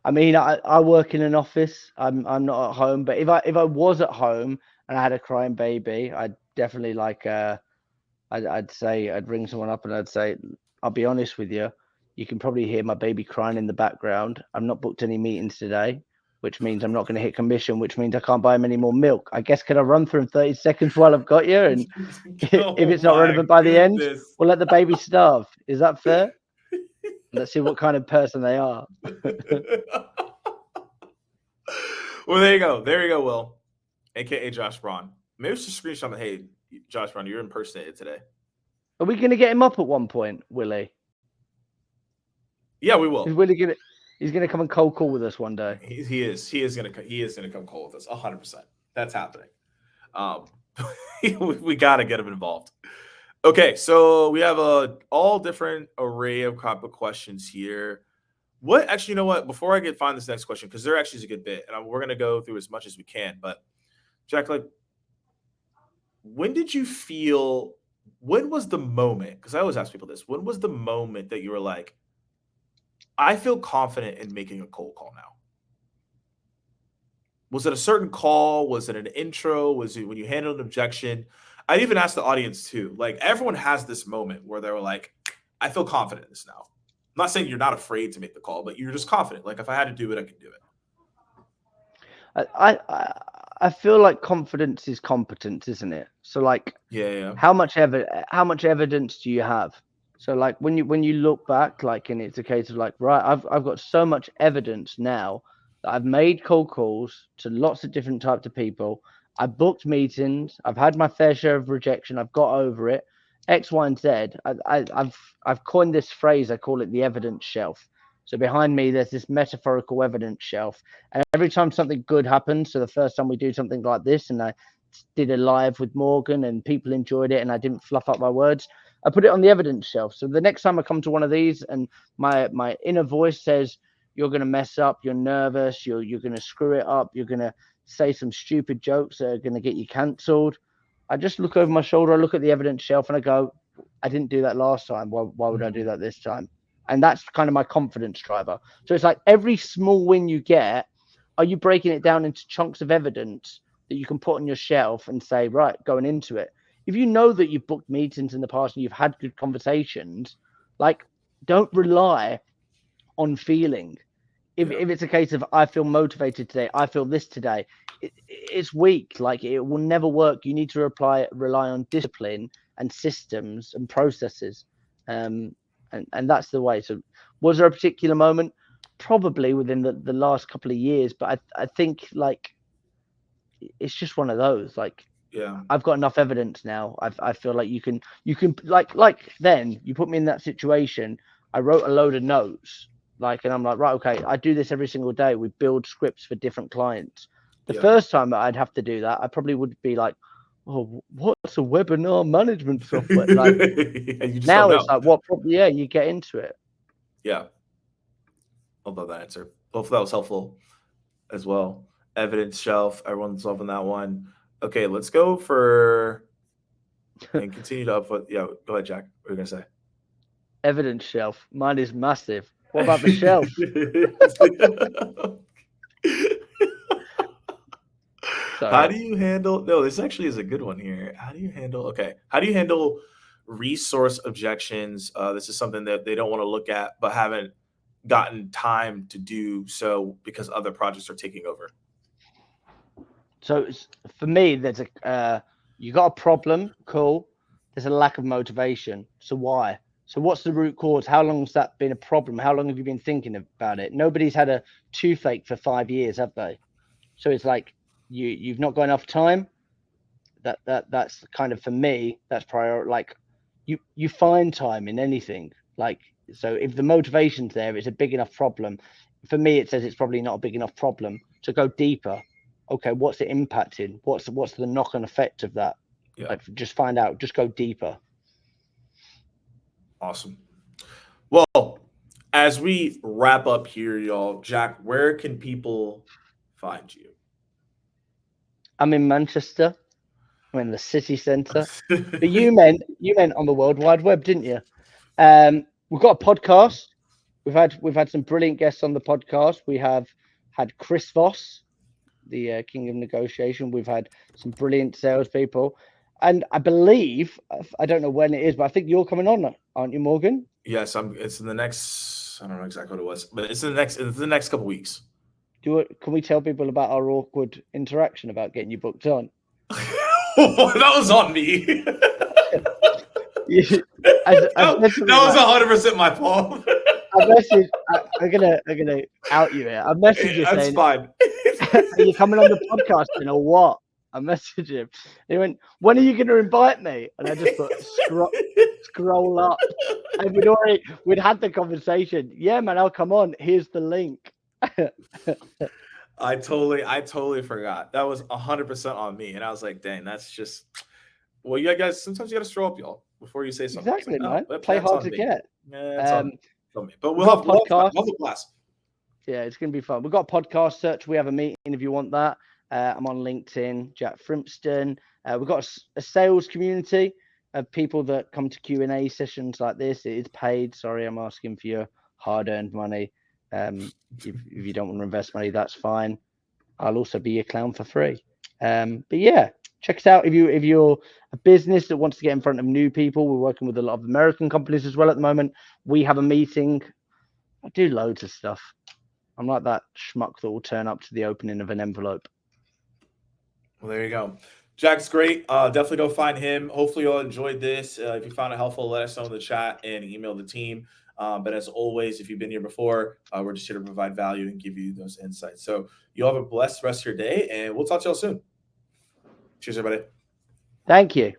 I mean, I work in an office. I'm not at home. But if I was at home and I had a crying baby, I'd definitely like I'd say I'd ring someone up and I'd say, I'll be honest with you. You can probably hear my baby crying in the background. I'm not booked any meetings today, which means I'm not going to hit commission, which means I can't buy him any more milk. I guess, can I run through in 30 seconds while I've got you? And if it's not relevant by the end, we'll let the baby starve. Is that fair? Let's see what kind of person they are. Well, there you go. There you go, Will, a.k.a. Josh Braun. Maybe it's just screenshot, hey, Josh Braun, you're impersonated today. Are we going to get him up at one point, Willie? Yeah, we will. He's gonna come and cold call with us one day. He is gonna come cold with us 100%. That's happening. We gotta get him involved. Okay, so we have all different array of type of questions here. Actually, you know what? Before I find this next question, because there actually is a good bit, and we're gonna go through as much as we can. But Jack, like, when was the moment? Because I always ask people this. When was the moment that you were like, I feel confident in making a cold call now? Was it a certain call? Was it an intro? Was it when you handled an objection? I'd even ask the audience too. Like, everyone has this moment where they were like, I feel confident in this now. I'm not saying you're not afraid to make the call, but you're just confident. Like, if I had to do it, I could do it. I feel like confidence is competence, isn't it? So like, yeah. How much evidence do you have? So like when you look back, like, and it's a case of like, right, I've got so much evidence now that I've made cold calls to lots of different types of people. I've booked meetings. I've had my fair share of rejection. I've got over it. X, Y, and Z. I've coined this phrase. I call it the evidence shelf. So behind me, there's this metaphorical evidence shelf. And every time something good happens, so the first time we do something like this, and I did a live with Morgan and people enjoyed it and I didn't fluff up my words, I put it on the evidence shelf. So the next time I come to one of these and my inner voice says, you're going to mess up, you're nervous, you're going to screw it up, you're going to say some stupid jokes that are going to get you cancelled, I just look over my shoulder, I look at the evidence shelf and I go, I didn't do that last time. Why would I do that this time? And that's kind of my confidence driver. So it's like every small win you get, are you breaking it down into chunks of evidence that you can put on your shelf and say, right, going into it? if you know that you've booked meetings in the past and you've had good conversations, like don't rely on feeling. If it's a case of I feel motivated today, I feel this today, it's weak. Like it will never work. You need to rely on discipline and systems and processes, and that's the way. So, was there a particular moment? Probably within the last couple of years, but I think like it's just one of those. Like I've got enough evidence now. I feel like you can like then you put me in that situation. I wrote a load of notes. And I'm like, right, okay, I do this every single day. We build scripts for different clients. The first time that I'd have to do that, I probably would be like, oh, what's a webinar management software? Like now it's like, what? Yeah, you get into it. Yeah. I love that answer. Hopefully that was helpful as well. Evidence shelf. Everyone's loving that one. Okay, let's go for and continue to upvote. Yeah, go ahead, Jack. What are you going to say? Evidence shelf. Mine is massive. What about the shelf? How do you handle? No, this actually is a good one here. How do you handle? How do you handle resource objections? This is something that they don't want to look at, but haven't gotten time to do so because other projects are taking over. So for me, there's you got a problem. Cool. There's a lack of motivation. So why? So what's the root cause? How long has that been a problem? How long have you been thinking about it? Nobody's had a toothache for 5 years, have they? So it's like you've not got enough time. That's kind of, for me, that's priority. Like you find time in anything. Like, so if the motivation's there, it's a big enough problem. For me, it says it's probably not a big enough problem. So go deeper. Okay, what's it impacting? What's the knock-on effect of that? Like, just find out. Just go deeper. Awesome. Well, as we wrap up here, y'all, Jack, where can people find you? I'm in Manchester. I'm in the city centre. But you meant on the World Wide Web, didn't you? We've got a podcast. We've had some brilliant guests on the podcast. We have had Chris Voss, the King of Negotiation. We've had some brilliant salespeople. And I believe, I don't know when it is, but I think you're coming on, aren't you, Morgan? Yes, it's in the next, I don't know exactly what it was, but it's in the next couple weeks. Can we tell people about our awkward interaction about getting you booked on? That was on me. That was 100% my fault. I'm gonna out you here. I messaged you saying, fine. Are you coming on the podcast or what? I messaged him. He went, when are you going to invite me? And I just put scroll up. And we'd had the conversation. Yeah, man, I'll come on. Here's the link. I totally forgot. That was 100% on me. And I was like, dang, that's just, well, you guys, sometimes you got to stroll up, y'all, before you say something. Exactly, man. Play hard to get. Yeah, but we'll have a class. Yeah, it's going to be fun. We've got a podcast search. We have a meeting if you want that. I'm on LinkedIn, Jack Frimston. We've got a sales community of people that come to Q&A sessions like this. It is paid. Sorry, I'm asking for your hard-earned money. If you don't want to invest money, that's fine. I'll also be your clown for free. But yeah, check us out. If you're a business that wants to get in front of new people, we're working with a lot of American companies as well at the moment. We have a meeting. I do loads of stuff. I'm like that schmuck that will turn up to the opening of an envelope. Well, there you go. Jack's great. Definitely go find him. Hopefully you all enjoyed this. If you found it helpful, let us know in the chat and email the team. But as always, if you've been here before, we're just here to provide value and give you those insights. So you all have a blessed rest of your day, and we'll talk to y'all soon. Cheers, everybody. Thank you.